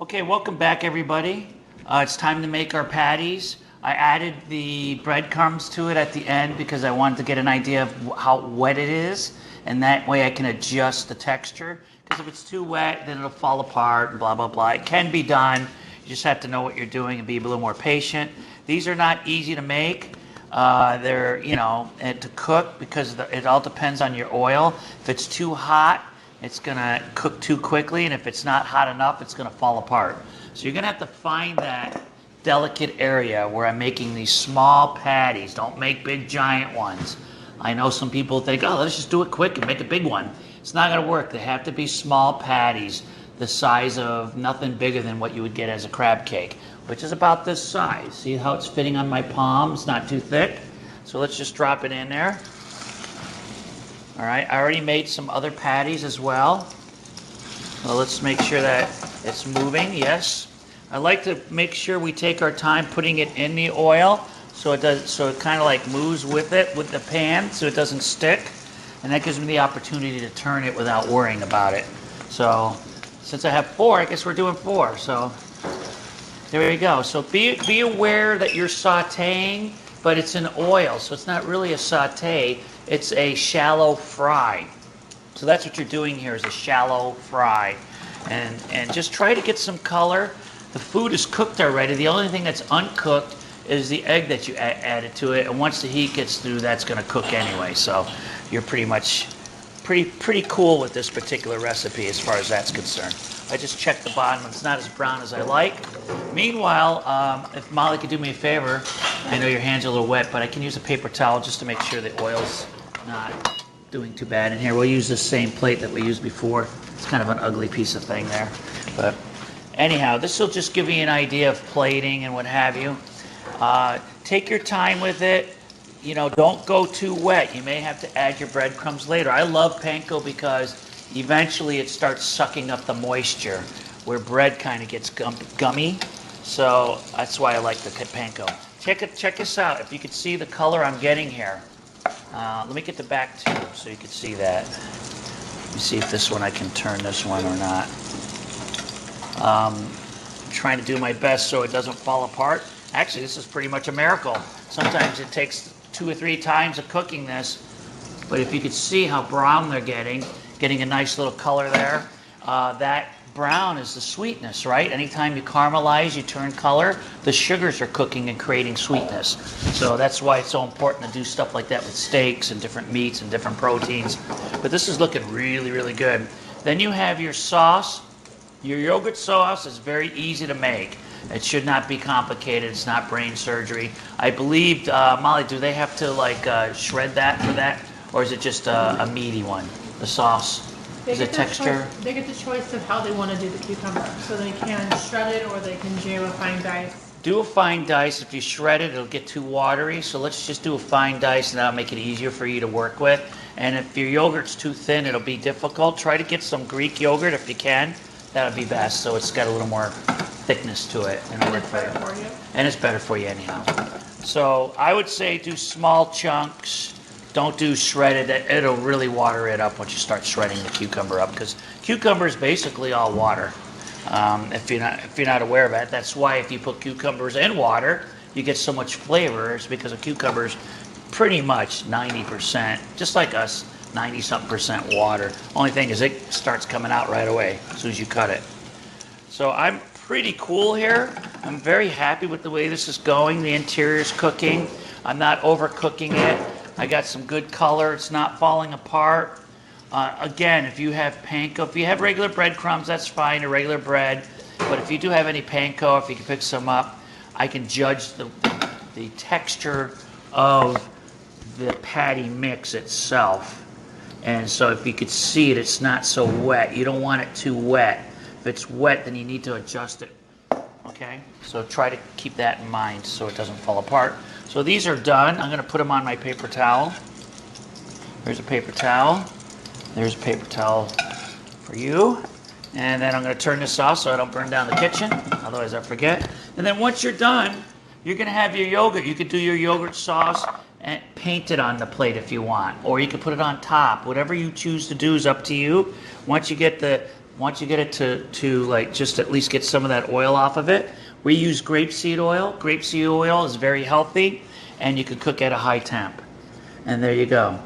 Okay, welcome back everybody. It's time to make our patties. I added the breadcrumbs to it at the end because I wanted to get an idea of how wet it is, and that way I can adjust the texture. Because if it's too wet, then it'll fall apart and blah, blah, blah. It can be done. You just have to know what you're doing and be a little more patient. These are not easy to make. They're, to cook because it all depends on your oil. If it's too hot, it's going to cook too quickly, and if it's not hot enough, it's going to fall apart. So you're going to have to find that delicate area where I'm making these small patties. Don't make big giant ones. I know some people think, oh, let's just do it quick and make a big one. It's not going to work. They have to be small patties the size of nothing bigger than what you would get as a crab cake, which is about this size. See how it's fitting on my palm? It's not too thick. So let's just drop it in there. All right, I already made some other patties as well. Well, let's make sure that it's moving, yes. I like to make sure we take our time putting it in the oil so it kind of like moves with it, with the pan, so it doesn't stick. And that gives me the opportunity to turn it without worrying about it. So since I have 4, I guess we're doing 4. So there we go. So be aware that you're sauteing, but it's in oil, so it's not really a saute. It's a shallow fry. So that's what you're doing here, is a shallow fry. And just try to get some color. The food is cooked already. The only thing that's uncooked is the egg that you added to it. And once the heat gets through, that's going to cook anyway. So you're pretty much pretty cool with this particular recipe as far as that's concerned. I just checked the bottom. It's not as brown as I like. Meanwhile, if Molly could do me a favor, I know your hands are a little wet, but I can use a paper towel just to make sure the oil's not doing too bad in here. We'll use the same plate that we used before. It's kind of an ugly piece of thing there. But anyhow, this will just give you an idea of plating and what have you. Take your time with it. Don't go too wet. You may have to add your breadcrumbs later. I love panko because eventually it starts sucking up the moisture where bread kind of gets gummy. So that's why I like the panko. Check this out. If you could see the color I'm getting here. Let me get the back too so you can see that. Let me see if this one I can turn this one or not. I'm trying to do my best so it doesn't fall apart. Actually, this is pretty much a miracle. Sometimes it takes 2 or 3 times of cooking this, but if you could see how brown they're getting a nice little color there. That brown is the sweetness, right? Anytime you caramelize, you turn color, the sugars are cooking and creating sweetness. So that's why it's so important to do stuff like that with steaks and different meats and different proteins. But this is looking really, really good. Then you have your sauce. Your yogurt sauce is very easy to make. It should not be complicated. It's not brain surgery. I believe, Molly, do they have to shred that for that? Or is it just a meaty one, the sauce? Is it texture? They get the choice of how they want to do the cucumber. So they can shred it or they can jam a fine dice. Do a fine dice. If you shred it, it'll get too watery. So let's just do a fine dice, and that'll make it easier for you to work with. And if your yogurt's too thin, it'll be difficult. Try to get some Greek yogurt if you can. That'll be best. So it's got a little more thickness to it. And it's better for you. And it's better for you anyhow. So I would say do small chunks. Don't do shredded. It'll really water it up once you start shredding the cucumber up, because cucumber is basically all water. If you're not aware of that, that's why if you put cucumbers in water, you get so much flavor. It's because a cucumber's pretty much 90%, just like us, 90-something% water. Only thing is it starts coming out right away as soon as you cut it. So I'm pretty cool here. I'm very happy with the way this is going. The interior's cooking. I'm not overcooking it. I got some good color. It's not falling apart. Again, if you have panko, if you have regular breadcrumbs, that's fine, or regular bread. But if you do have any panko, if you can pick some up, I can judge the texture of the patty mix itself. And so if you could see it, it's not so wet. You don't want it too wet. If it's wet, then you need to adjust it. Okay? So try to keep that in mind so it doesn't fall apart. So these are done. I'm going to put them on my paper towel. There's a paper towel. There's a paper towel for you. And then I'm going to turn this off so I don't burn down the kitchen. Otherwise I forget. And then once you're done, you're going to have your yogurt. You could do your yogurt sauce and paint it on the plate if you want. Or you could put it on top. Whatever you choose to do is up to you. Once you get the once you get it to like just at least get some of that oil off of it, we use grapeseed oil. Grapeseed oil is very healthy, and you can cook at a high temp. And there you go.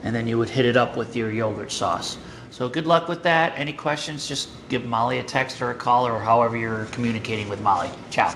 And then you would hit it up with your yogurt sauce. So good luck with that. Any questions, just give Molly a text or a call or however you're communicating with Molly. Ciao.